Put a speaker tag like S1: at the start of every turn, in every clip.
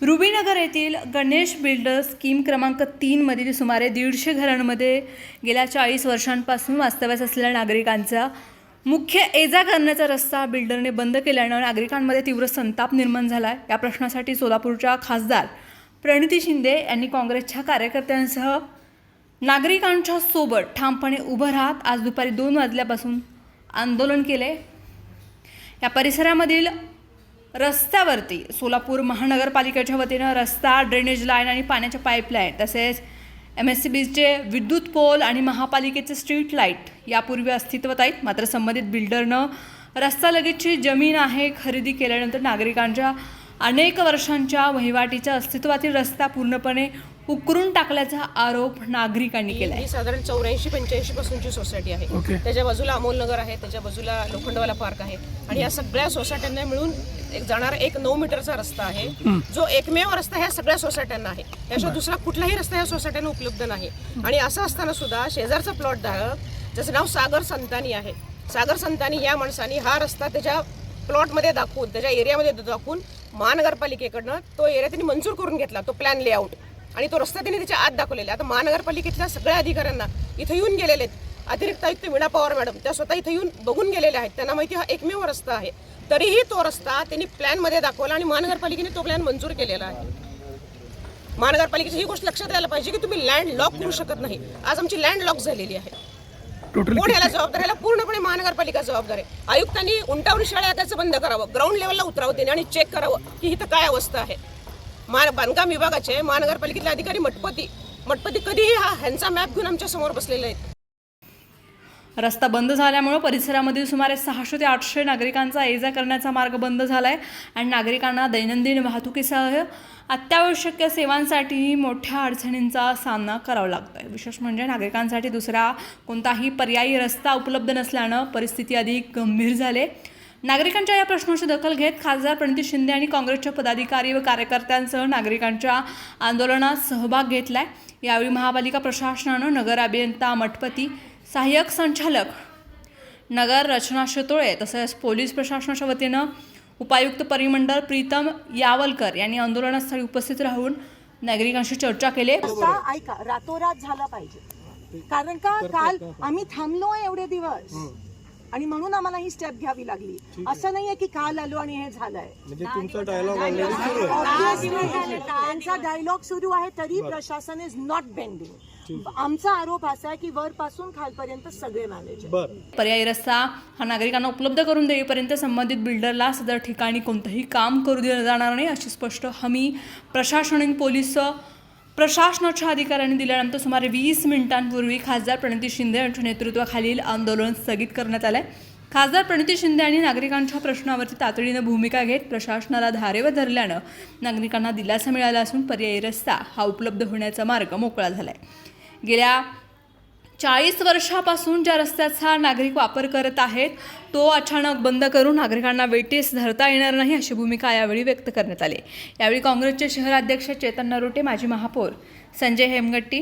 S1: रुबीनगर येथील Ganesh builders scheme क्रमांक 3 मधील सुमारे 150 घरांमध्ये गेल्या 40 वर्षांपासून वास्तव्यास असलेल्या नागरिकांचा मुख्य ये-जा करण्याचा रस्ता बिल्डरने बंद केल्याने नागरिकांमध्ये तीव्र संताप निर्माण झाला आहे। या प्रश्नासाठी सोलापूरच्या खासदार प्रणिती शिंदे यांनी काँग्रेसच्या कार्यकर्त्यांसह नागरिकांच्या सोबत ठामपणे उभं राहत आज दुपारी 2 वाजल्यापासून आंदोलन केले। या परिसरामधील रस्त्यावरती सोलापूर महानगरपालिकेच्या वतीनं रस्ता, ड्रेनेज लाईन आणि पाण्याच्या पाईपलाईन तसेच MSCBचे विद्युत पोल आणि महापालिकेचे स्ट्रीट लाईट यापूर्वी अस्तित्वात आहेत। मात्र संबंधित बिल्डरनं रस्त्यालगतची जमीन आहे खरेदी केल्यानंतर नागरिकांच्या अनेक वर्षांच्या वहिवाटीच्या अस्तित्वातील रस्ता पूर्णपणे उकरून टाकल्याचा आरोप नागरिकांनी केला आहे।
S2: ही साधारण 84-85 पासूनची सोसायटी आहे। त्याच्या बाजूला अमोलनगर आहे, त्याच्या बाजूला लोखंडवाला पार्क आहे आणि या सगळ्या सोसायट्यांना मिळून जाणारा एक 9 मीटरचा रस्ता आहे, जो एकमेव रस्ता ह्या सगळ्या सोसायट्यांना आहे। त्याशिवाय दुसरा कुठलाही रस्ता या सोसायट्यांना उपलब्ध नाही। आणि असं असताना सुद्धा शेजारचा प्लॉट धारक, ज्याचं नाव सागर संतानी आहे, सागर संतानी या माणसाने हा रस्ता त्याच्या प्लॉटमध्ये दाखवून, त्याच्या एरियामध्ये दाखवून महानगरपालिकेकडनं तो एरिया त्यांनी मंजूर करून घेतला, तो प्लॅन लेआउट, आणि तो रस्ता त्यांनी त्याच्या आत दाखवलेला। आता महानगरपालिकेतल्या सगळ्या अधिकाऱ्यांना इथे येऊन गेलेले आहेत। अतिरिक्त आयुक्त वीणा पवार मॅडम त्या स्वतः इथे येऊन बघून गेलेले आहेत। त्यांना माहिती हा एकमेव रस्ता आहे, तरीही तो रस्ता त्यांनी प्लॅनमध्ये दाखवला आणि महानगरपालिकेने तो प्लॅन मंजूर केलेला आहे। महानगरपालिकेची ही गोष्ट लक्षात यायला पाहिजे की तुम्ही लँड लॉक करू शकत नाही। आज आमची लँड लॉक झालेली आहे। कोण याला जबाबदार? याला पूर्णपणे महानगरपालिका जबाबदार आहे। आयुक्तांनी उंटावरून शाळा त्याचं बंद करावं, ग्राउंड लेवलला उतरावं त्यांनी आणि चेक करावं की इथं काय अवस्था आहे। बांधकाम विभागाचे महानगरपालिकेतले अधिकारी मटपती कधीही हा ह्यांचा मॅप घेऊन आमच्या समोर बसलेले आहेत।
S1: रस्ता बंद झाल्यामुळे परिसरामधील सुमारे 600 ते 800 नागरिकांचा ये-जा करण्याचा मार्ग बंद झाला आहे आणि नागरिकांना दैनंदिन वाहतुकीसह अत्यावश्यक सेवांसाठीही मोठ्या अडचणींचा सामना करावा लागतो आहे। विशेष म्हणजे नागरिकांसाठी दुसरा कोणताही पर्यायी रस्ता उपलब्ध नसल्यानं परिस्थिती अधिक गंभीर झाली। नागरिकांच्या या प्रश्नाची दखल घेत खासदार प्रणिती शिंदे आणि काँग्रेसच्या पदाधिकारी व कार्यकर्त्यांसह नागरिकांच्या आंदोलनात सहभाग घेतलाय। यावेळी महापालिका प्रशासनानं नगर अभियंता मठपती, सहाय्यक संचालक नगर रचना शितोळे तसेच पोलीस प्रशासनाच्या वतीनं उपायुक्त परिमंडळ प्रीतम यावलकर यांनी आंदोलनास्थळी उपस्थित राहून नागरिकांशी चर्चा केली।
S3: ऐका, रातोरात झाला पाहिजे, कारण का काल आम्ही थांबलोय एवढे दिवस आणि म्हणून आम्हाला ही स्टेप घ्यावी लागली। असं नाहीये की काल आलो आणि हे झालंय,
S4: म्हणजे तुमचा डायलॉग ऑलरेडी सुरू आहे।
S3: त्यांचा डायलॉग सुरू आहे तरी प्रशासन इज नॉट बेंडिंग। आमचा आरोप असा आहे की वरपासून खालपर्यंत सगळे मॅनेज।
S1: पर्यायी रस्ता हा नागरिकांना उपलब्ध करून देईपर्यंत संबंधित बिल्डरला सदर ठिकाणी कोणतंही काम करू दिलं जाणार नाही अशी स्पष्ट हमी प्रशासन आणि पोलीस प्रशासनाच्या अधिकाऱ्यांनी दिल्यानंतर सुमारे 20 मिनिटांपूर्वी खासदार प्रणिती शिंदे यांच्या नेतृत्वाखालील आंदोलन स्थगित करण्यात आलंय। खासदार प्रणिती शिंदे यांनी नागरिकांच्या प्रश्नावरती तातडीनं भूमिका घेत प्रशासनाला धारेवर धरल्यानं नागरिकांना दिलासा मिळाला असून पर्यायी रस्ता हा उपलब्ध होण्याचा मार्ग मोकळा झालाय। गेल्या 40 वर्षापासून ज्या रस्त्याचा नागरिक वापर करत आहेत तो अचानक बंद करून नागरिकांना वेठीस धरता येणार नाही अशी भूमिका यावेळी व्यक्त करण्यात आली। यावेळी काँग्रेसचे शहराध्यक्ष चेतन नरोटे, माजी महापौर संजय हेमगट्टी,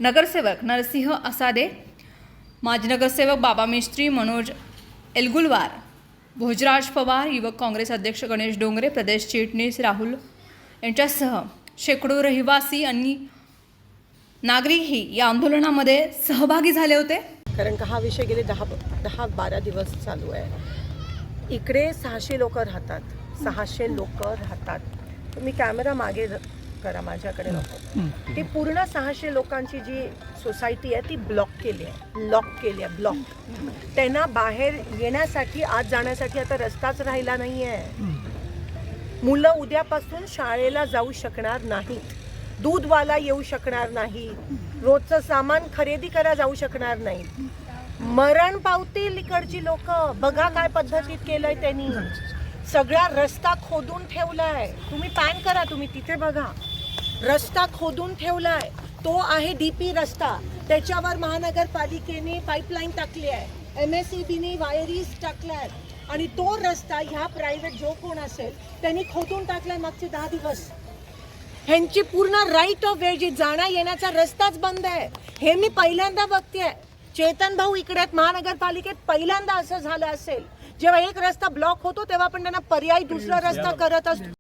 S1: नगरसेवक नरसिंह असादे, माजी नगरसेवक बाबा मिस्त्री, मनोज एलगुलवार, भोजराज पवार, युवक काँग्रेस अध्यक्ष गणेश डोंगरे, प्रदेश चिटणीस राहुल यांच्यासह शेकडो रहिवासी आणि नागरिकही या आंदोलनामध्ये सहभागी झाले होते।
S3: कारण का हा विषय गेले 10-12 दिवस चालू आहे। इकडे 600 लोक राहतात, 600 लोक राहतात। तुम्ही कॅमेरा मागे करा, माझ्याकडे नको। ती पूर्ण 600 लोकांची जी सोसायटी आहे ती ब्लॉक केली आहे, ब्लॉक। त्यांना बाहेर येण्यासाठी, आत जाण्यासाठी आता रस्ताच राहिला नाही आहे। मुलं उद्यापासून शाळेला जाऊ शकणार नाहीत, दूधवाला येऊ शकणार नाही, रोजचं सामान खरेदी करा जाऊ शकणार नाही, मरण पावतील इकडची लोक। बघा काय पद्धतीत केलंय त्यांनी, सगळा रस्ता खोदून ठेवलाय। तुम्ही पॅन करा, तुम्ही तिथे बघा, रस्ता खोदून ठेवलाय। तो आहे DP रस्ता, त्याच्यावर महानगरपालिकेने पाईपलाईन टाकली आहे, MSCBने वायरीज टाकल्यात आणि तो रस्ता ह्या प्रायव्हेट जो कोण असेल त्यांनी खोदून टाकलाय मागचे 10 दिवस। ह्यांची पूर्ण राईट ऑफ वे, जी जाण्या येण्याचा रस्ताच बंद आहे। हे मी पहिल्यांदा बघतेय। चेतन भाऊ इकडे महानगरपालिकेत पहिल्यांदा असं झालं असेल, जेव्हा एक रस्ता ब्लॉक होतो तेव्हा आपण त्यांना पर्यायी दुसरा रस्ता करत असतो।